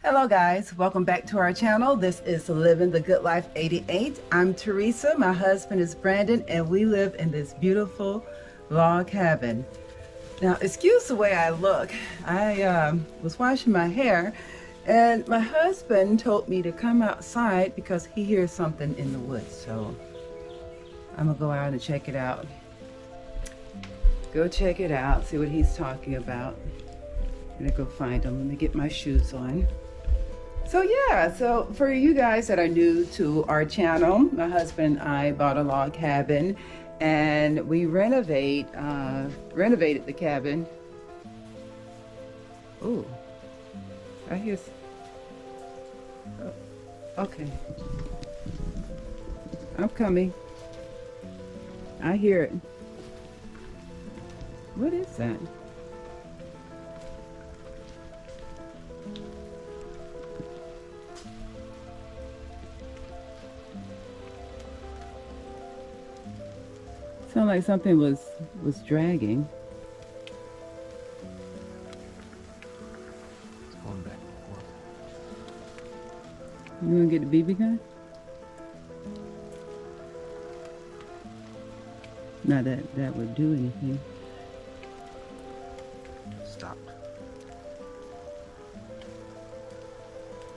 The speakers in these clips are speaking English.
Hello guys, welcome back to our channel. This is Living the Good Life 88. I'm Teresa, my husband is Brandon, and we live in this beautiful log cabin. Now, excuse the way I look. I was washing my hair and my husband told me to come outside because he hears something in the woods. So I'm gonna go out and check it out. Go check it out, see what he's talking about. I'm gonna go find him. Let me get my shoes on. So yeah, so for you guys that are new to our channel, my husband and I bought a log cabin and we renovated the cabin. Oh, I hear, okay. I'm coming. I hear it. What is that? Sound like something was dragging. It's going back and forth. You wanna get the BB gun? Not that that would do anything. Stopped.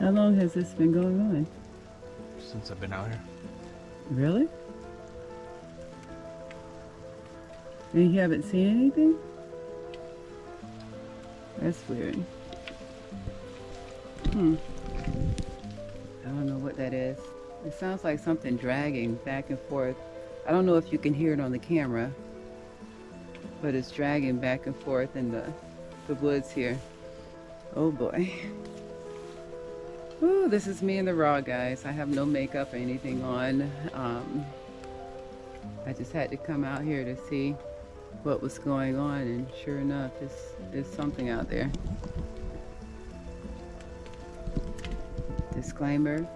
How long has this been going on? Since I've been out here. Really? And you haven't seen anything? That's weird. I don't know what that is. It sounds like something dragging back and forth. I don't know if you can hear it on the camera, but it's dragging back and forth in the woods here. Oh boy. Ooh, this is me in the raw, guys. I have no makeup or anything on. I just had to come out here to see what was going on, and sure enough, there's something out there. Disclaimer,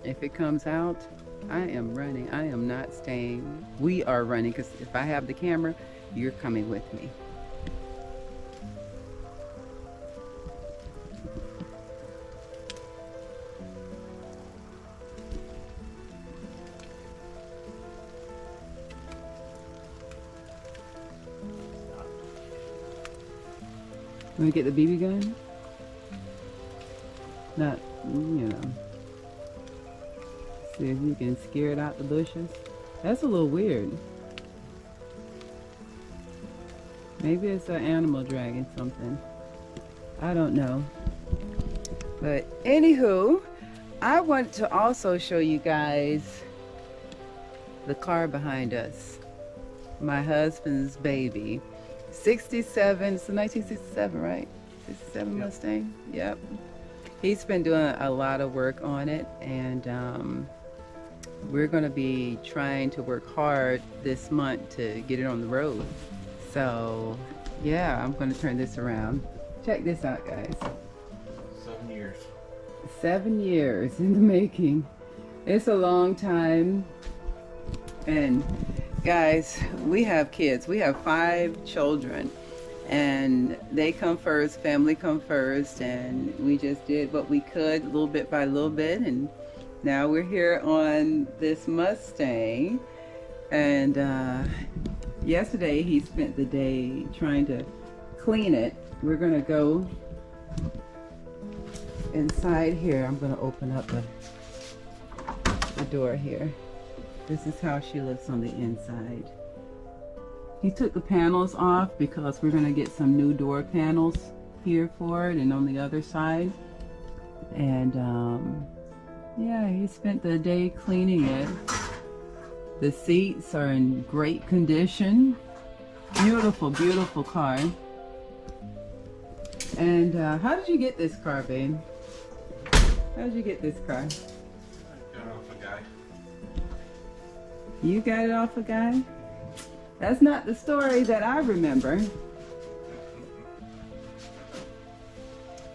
if it comes out, I am running. I am not staying. We are running, because if I have the camera, you're coming with me. Want to get the BB gun? Not, you know. See if you can scare it out the bushes. That's a little weird. Maybe it's an animal dragging something. I don't know. But anywho, I want to also show you guys the car behind us. My husband's baby. 67, it's a 1967, right? 67 Yep. Mustang? Yep. He's been doing a lot of work on it, and we're going to be trying to work hard this month to get it on the road. So, yeah, I'm going to turn this around. Check this out, guys. 7 years. 7 years in the making. It's a long time. And guys, we have kids. We have 5 children, and they come first, family come first, and we just did what we could little bit by little bit, and now we're here on this Mustang. And yesterday he spent the day trying to clean it. We're gonna go inside here. I'm gonna open up the door here. This is how she looks on the inside. He took the panels off because we're gonna get some new door panels here for it and on the other side. And yeah, he spent the day cleaning it. The seats are in great condition. Beautiful, beautiful car. And how did you get this car, babe? How did you get this car? I got off a guy. You got it off a guy? That's not the story that I remember.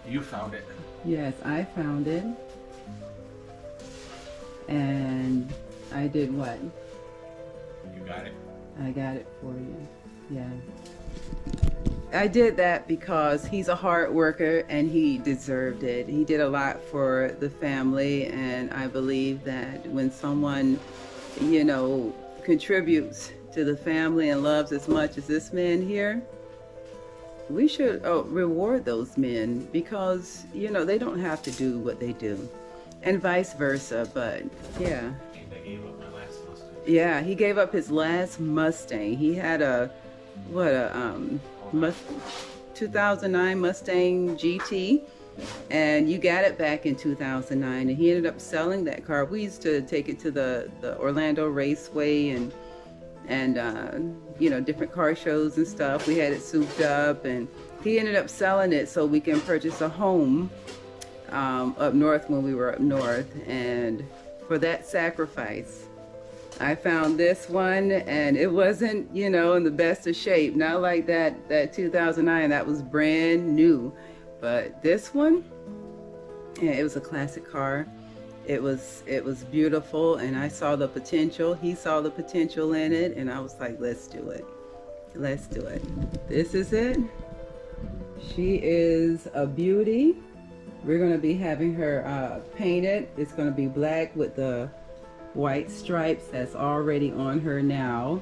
You found it. Yes, I found it. And I did what? You got it. I got it for you. Yeah. I did that because he's a hard worker and he deserved it. He did a lot for the family, and I believe that when someone, you know, contributes to the family and loves as much as this man here, we should reward those men, because, you know, they don't have to do what they do, and vice versa. But yeah. They gave up my last Mustang. Yeah, he gave up his last Mustang. He had a 2009 Mustang GT, and you got it back in 2009, and he ended up selling that car. We used to take it to the Orlando Raceway and you know, different car shows and stuff. We had it souped up, and he ended up selling it so we can purchase a home up north when we were up north. And for that sacrifice, I found this one, and it wasn't, you know, in the best of shape. Not like that 2009, that was brand new. But this one, yeah, it was a classic car. It was beautiful, and I saw the potential. He saw the potential in it, and I was like, let's do it. Let's do it. This is it. She is a beauty. We're going to be having her painted. It's going to be black with the white stripes that's already on her now.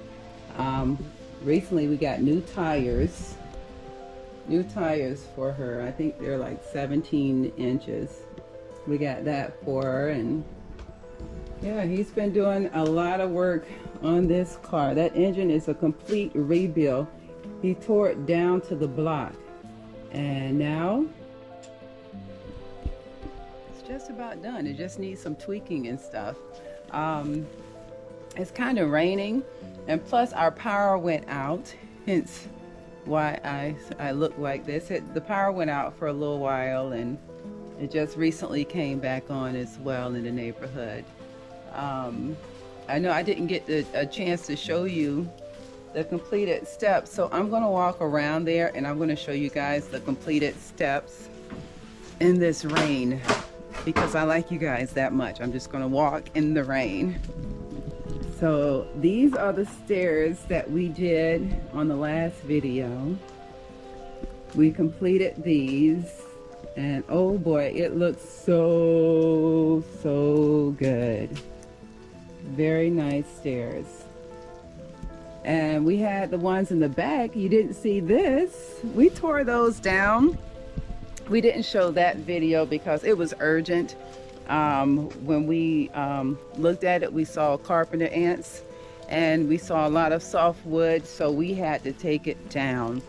Recently we got new tires for her. I think they're like 17 inches. We got that for her, and yeah, he's been doing a lot of work on this car. That engine is a complete rebuild. He tore it down to the block, and now it's just about done. It just needs some tweaking and stuff. It's kind of raining, and plus our power went out, hence why I look like this. The power went out for a little while, and it just recently came back on as well in the neighborhood. I know I didn't get a chance to show you the completed steps, so I'm going to walk around there and I'm going to show you guys the completed steps in this rain, because I like you guys that much. I'm just going to walk in the rain. So these are the stairs that we did on the last video. We completed these, and oh boy, it looks so good. Very nice stairs. And we had the ones in the back. You didn't see this. We tore those down. We didn't show that video because it was urgent. When we looked at it, we saw carpenter ants, and we saw a lot of softwood, so we had to take it down.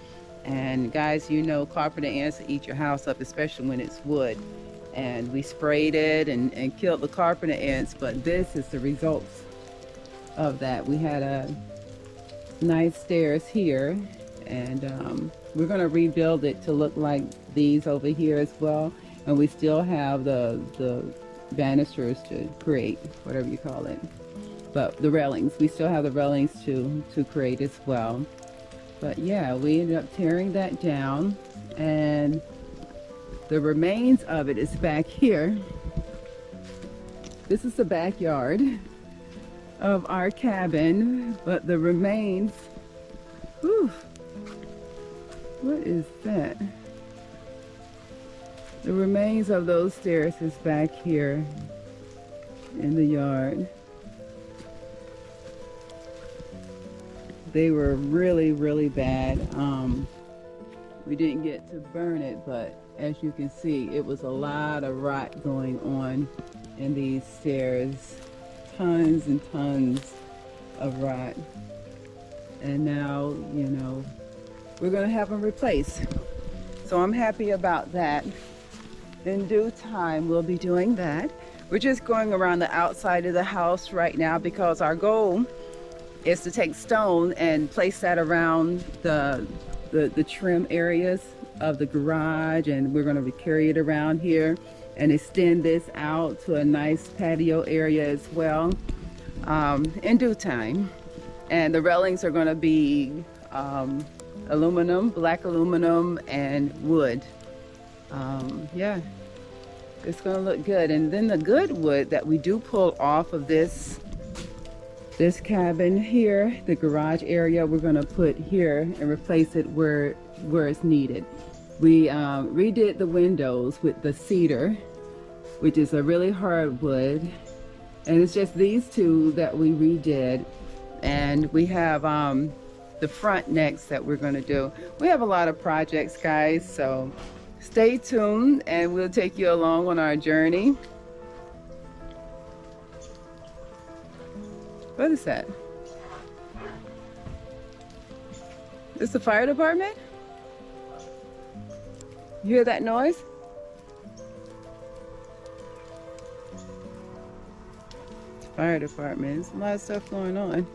And guys, you know, carpenter ants eat your house up, especially when it's wood. And we sprayed it and killed the carpenter ants, but this is the results of that. We had a nice stairs here, and we're going to rebuild it to look like these over here as well. And we still have the banisters to create, whatever you call it, but the railings, we still have the railings to create as well. But yeah, we ended up tearing that down, and the remains of it is back here. This is the backyard of our cabin, but the remains, whew, what is that? The remains of those stairs is back here in the yard. They were really bad. We didn't get to burn it, but as you can see, it was a lot of rot going on in these stairs. Tons and tons of rot. And now, you know, we're gonna have them replaced. So I'm happy about that. In due time, we'll be doing that. We're just going around the outside of the house right now because our goal is to take stone and place that around the trim areas of the garage, and we're going to carry it around here and extend this out to a nice patio area as well in due time. And the railings are going to be aluminum, black aluminum, and wood. Yeah, it's going to look good. And then the good wood that we do pull off of this This cabin here, the garage area, we're gonna put here and replace it where it's needed. We redid the windows with the cedar, which is a really hard wood, and it's just these two that we redid. And we have the front next that we're gonna do. We have a lot of projects, guys, so stay tuned and we'll take you along on our journey. What is that? Is the fire department? You hear that noise? Fire department. There's a lot of stuff going on.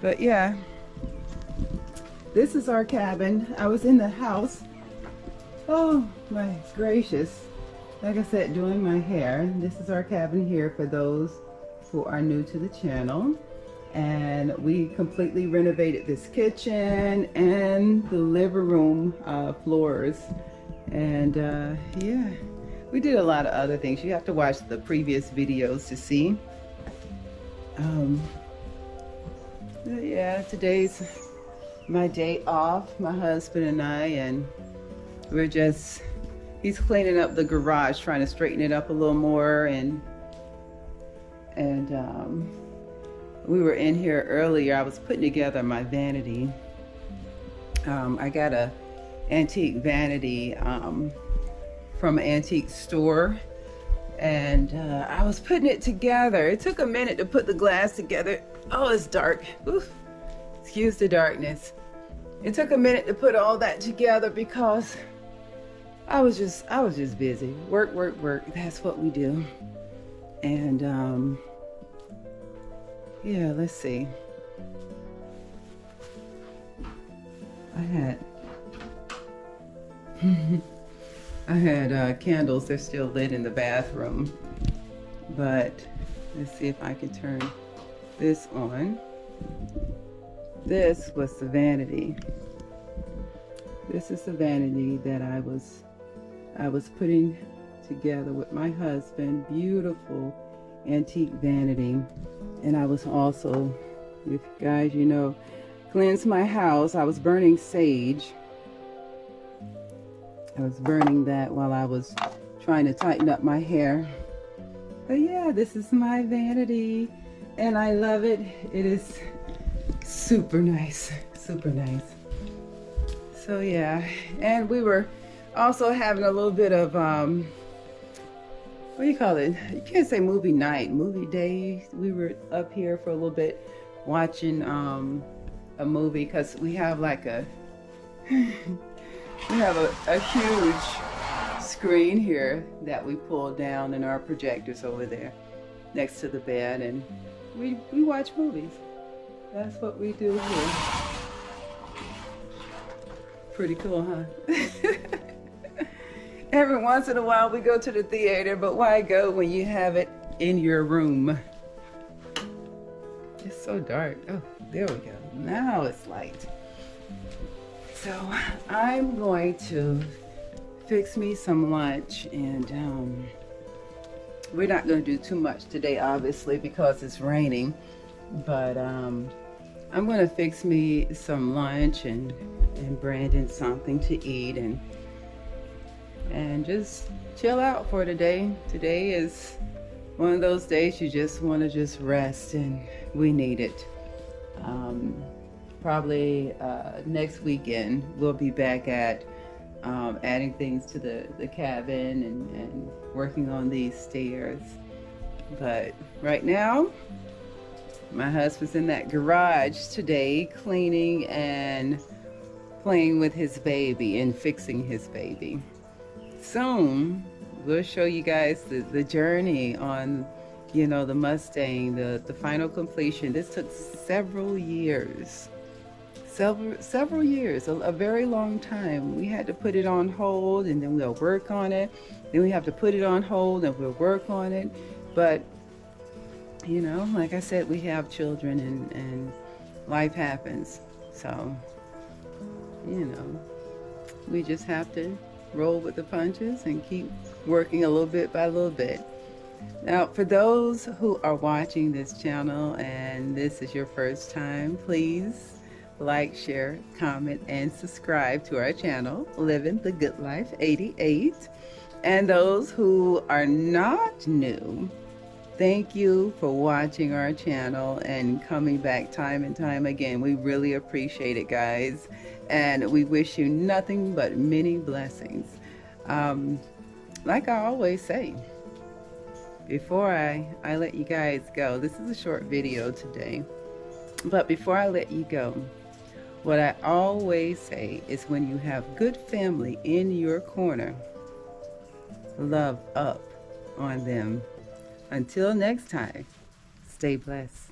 But yeah, this is our cabin. I was in the house. Oh my gracious. Like I said, doing my hair. This is our cabin here for those who are new to the channel. And we completely renovated this kitchen and the living room floors. And yeah, we did a lot of other things. You have to watch the previous videos to see. Yeah, today's my day off, my husband and I, and he's cleaning up the garage, trying to straighten it up a little more, and we were in here earlier. I was putting together my vanity. I got a antique vanity from an antique store, and I was putting it together. It took a minute to put the glass together. Oh, it's dark. Oof. Excuse the darkness. It took a minute to put all that together because I was just busy. Work. That's what we do. And yeah, let's see. I had candles. They're still lit in the bathroom, but let's see if I can turn this on. This was the vanity. This is the vanity that I was putting together with my husband. Beautiful antique vanity. And I was also, if you guys, you know, cleanse my house. I was burning sage. I was burning that while I was trying to tighten up my hair. But yeah, this is my vanity and I love it. It is super nice, super nice. So yeah, and we were also having a little bit of, what do you call it? You can't say movie night, movie day. We were up here for a little bit watching a movie because we have like a a huge screen here that we pull down and our projectors over there next to the bed, and we watch movies. That's what we do here. Pretty cool, huh? Every once in a while we go to the theater, but why go when you have it in your room? It's so dark. Oh, there we go. Now it's light. So I'm going to fix me some lunch, and we're not going to do too much today, obviously, because it's raining, but I'm going to fix me some lunch and Brandon something to eat, and just chill out for today. Today is one of those days you just want to just rest, and we need it. Probably next weekend we'll be back at adding things to the cabin and working on these stairs. But right now, my husband's in that garage today cleaning and playing with his baby and fixing his baby. Soon we'll show you guys the journey on, you know, the Mustang, the final completion. This took several years. Several years, a very long time. We had to put it on hold, and then we'll work on it. Then we have to put it on hold, and we'll work on it. But, you know, like I said, we have children, and life happens. So, you know, we just have to roll with the punches and keep working a little bit by little bit. Now, for those who are watching this channel and this is your first time, please like, share, comment, and subscribe to our channel, Living the Good Life 88. And those who are not new, thank you for watching our channel and coming back time and time again. We really appreciate it, guys. And we wish you nothing but many blessings. Like I always say, before I let you guys go, this is a short video today. But before I let you go, what I always say is when you have good family in your corner, love up on them. Until next time, stay blessed.